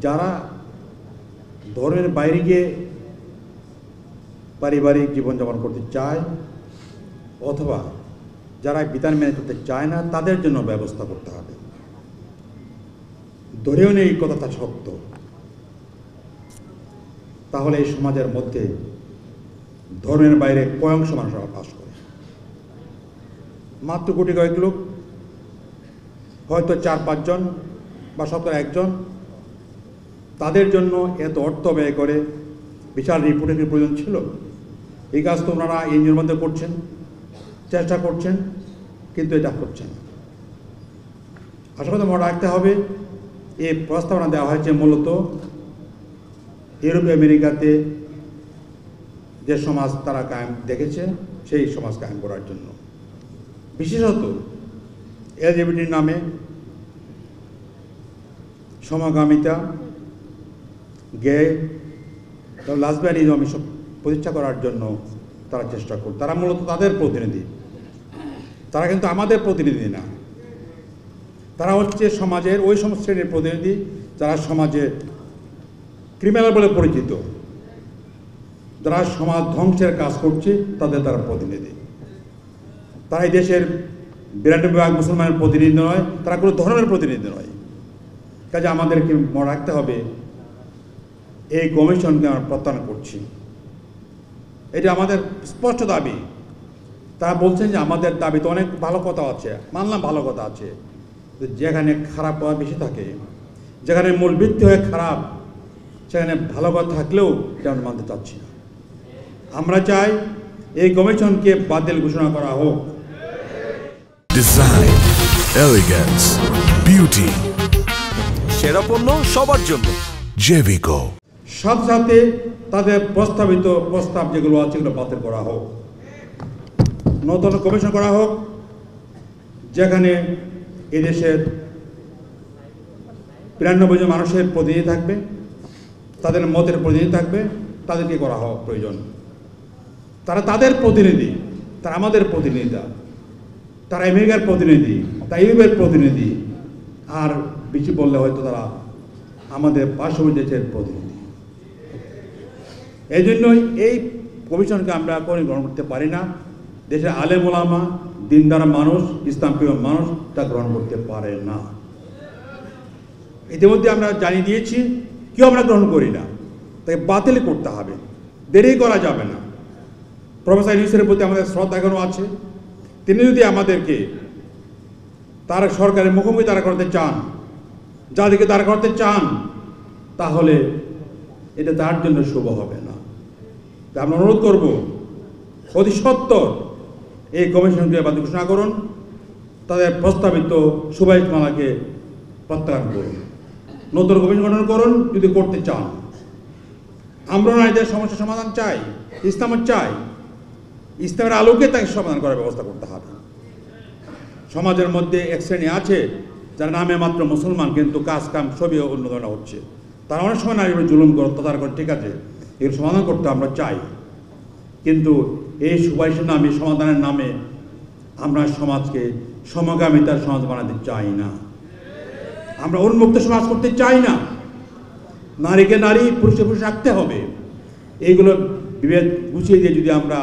যারা ধর্মের বাইরে গিয়ে পারিবারিক জীবনযাপন করতে চায় অথবা যারা বিধান মেনে চলতে চায় না তাদের জন্য ব্যবস্থা করতে হবে। ধরেও নেই এই কথাটা সত্য, তাহলে এই সমাজের মধ্যে ধর্মের বাইরে কয়েকশ মানুষ বাস করে, মাত্র কোটি কয়েক লোক, হয়তো 4-5 জন বা 17-1 জন, তাদের জন্য এত অর্থ ব্যয় করে বিশাল রিপোর্টের প্রয়োজন ছিল? এই কাজ তো ওনারা এনজিওর মধ্যে করছেন, চেষ্টা করছেন, কিন্তু এটা হচ্ছে না। আসলে মনে রাখতে হবে এই প্রস্তাবনা দেওয়া হয়েছে মূলত ইউরোপ আমেরিকাতে যে সমাজ তারা কায়েম দেখেছে সেই সমাজ কায়েম করার জন্য, বিশেষত এলজিবিটির নামে সমকামিতা, গে, লেসবিয়ানিজম এসব প্রতিষ্ঠা করার জন্য তারা চেষ্টা করে। তারা মূলত তাদের প্রতিনিধি, তারা কিন্তু আমাদের প্রতিনিধি না। তারা হচ্ছে সমাজের ওই সমস্ত শ্রেণীর প্রতিনিধি যারা সমাজে ক্রিমিনাল বলে পরিচিত, যারা সমাজ ধ্বংসের কাজ করছে তাদের তারা প্রতিনিধি। তারা এই দেশের 92% মুসলমানের প্রতিনিধি নয়, তারা কোনো ধর্মের প্রতিনিধি নয়। কাজে আমাদেরকে মনে রাখতে হবে এই কমিশনকে আমরা প্রত্যাখ্যান করছি, এটা আমাদের স্পষ্ট দাবি। তারা বলছেন যে আমাদের দাবিতে অনেক ভালো কথা আছে, মানলাম ভালো কথা আছে, যেখানে খারাপ কথা বেশি থাকে, যেখানে মূল ভিত্তি হয় খারাপ, সেখানে ভালো কথা থাকলেও এটা আমরা মানতে চাচ্ছি না। আমরা চাই এই কমিশনকে বাতিল ঘোষণা করা হোক। ডিজাইন, এলিগেন্স, বিউটি, সেরা পণ্য সবার জন্য জেভিকো। সাথে সাথে তাদের প্রস্তাবিত প্রস্তাব যেগুলো আছে সেগুলো বাতিল করা হোক, নতুন কমিশন করা হোক, যেখানে এদেশের 92 জন মানুষের প্রতিনিধি থাকবে, তাদের মতের প্রতিনিধি থাকবে, তাদেরকে করা হোক প্রয়োজন। তারা তাদের প্রতিনিধি, তারা আমাদের প্রতিনিধি, তারা আমেরিকার প্রতিনিধি, তারা ইউরোপের প্রতিনিধি, আর বেশি বললে হয়তো তারা আমাদের পার্শ্ববর্তী দেশের প্রতিনিধি। এই জন্যই এই কমিশনকে আমরা কোনো গ্রহণ করতে পারি না। দেশের আলেম ওলামা, দিনদার মানুষ, ইসলামপ্রিয় মানুষ তা গ্রহণ করতে পারে না। ইতিমধ্যে আমরা জানিয়ে দিয়েছি কেউ আমরা গ্রহণ করি না, তাই বাতিল করতে হবে, দেরি করা যাবে না। প্রফেসর ইউনূসের প্রতি আমাদের শ্রদ্ধা এখনও আছে। তিনি যদি আমাদেরকে তার সরকারের মুখোমুখি দাঁড়া করতে চান, যাদেরকে দাঁড়া করতে চান, তাহলে এটা তার জন্য শুভ হবে না। তাই আমরা অনুরোধ করব অতি সত্বর এই কমিশনকে বাতিল ঘোষণা করুন, তাদের প্রস্তাবিত সুপারিশমালাকে প্রত্যাখ্যান করুন, নতুন কমিশন গঠন করুন যদি করতে চান। আমরা নারীদের সমস্যার সমাধান চাই, ইসলামের চাই, ইসলামের আলোকে তাকে সমাধান করার ব্যবস্থা করতে হবে। সমাজের মধ্যে এক শ্রেণী আছে যারা নামে মাত্র মুসলমান কিন্তু কাজ কাম সবই অন্য ধরনের হচ্ছে, তারা অনেক সময় নারীর উপরে জুলুম করে, তাদের করে, ঠিক আছে, এর সমাধান করতে আমরা চাই, কিন্তু এই সুপারিশের নামে, সমাধানের নামে আমরা সমাজকে সমকামিতার সমাজ বানাতে চাই না, আমরা উন্মুক্ত সমাজ করতে চাই না। নারীকে নারী, পুরুষকে পুরুষ রাখতে হবে। এইগুলো বিভেদ গুছিয়ে দিয়ে যদি আমরা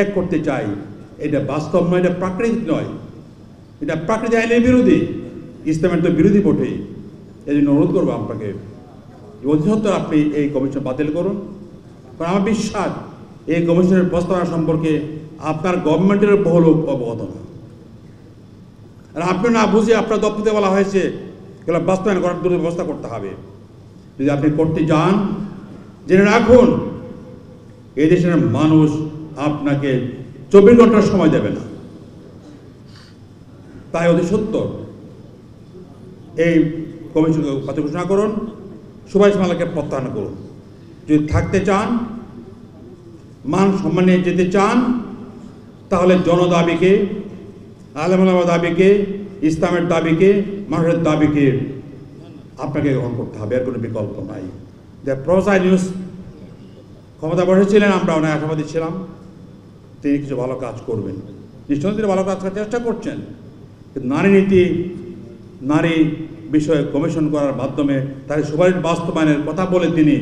এক করতে চাই, এটা বাস্তব নয়, এটা প্রাকৃতিক নয়, এটা প্রাকৃতিক আইনের বিরোধী, ইসলামের তো বিরোধী বটেই। এই জন্য অনুরোধ করবো আপনাকে অতি সত্বর আপনি এই কমিশন বাতিল করুন। কারণ আমার বিশ্বাস এই কমিশনের প্রস্তাবনা সম্পর্কে আপনার গভর্নমেন্টের বহু লোক অবগত না, আর আপনি না বুঝে আপনার দপ্তরে বলা হয়েছে এগুলো বাস্তবায়ন করার জন্য ব্যবস্থা করতে হবে। যদি আপনি করতে যান, জেনে রাখুন এই দেশের মানুষ আপনাকে 24 ঘন্টার সময় দেবে না। তাই অতি সত্বর এই কমিশনকে বাতিল ঘোষণা করুন, সুপারিশমালাকে প্রত্যাখ্যান করুন। যদি থাকতে চান, মান সম্মান নিয়ে যেতে চান, তাহলে জনদাবিকে, আলেম ওলামার দাবিকে, ইসলামের দাবিকে, মানুষের দাবিকে আপনাকে গ্রহণ করতে হবে, এর কোনো বিকল্প নাই। যে প্রফেসর ইউনূস ক্ষমতা বসেছিলেন, আমরা অনেক আশাবাদী ছিলাম তিনি কিছু ভালো কাজ করবেন, নিশ্চয়ই তিনি ভালো কাজ করার চেষ্টা করছেন, কিন্তু নারী নীতি, নারী বিষয়ে কমিশন করার মাধ্যমে তার সুপারিশ বাস্তবায়নের কথা বলে তিনি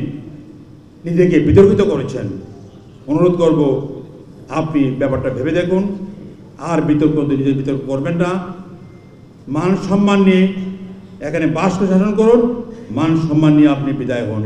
নিজেকে বিতর্কিত করেছেন। অনুরোধ করব আপনি ব্যাপারটা ভেবে দেখুন, আর নিজের বিতর্ক করবেন না। মান সম্মান নিয়ে এখানে বাস শাসন করুন, মান সম্মান নিয়ে আপনি বিদায় হন।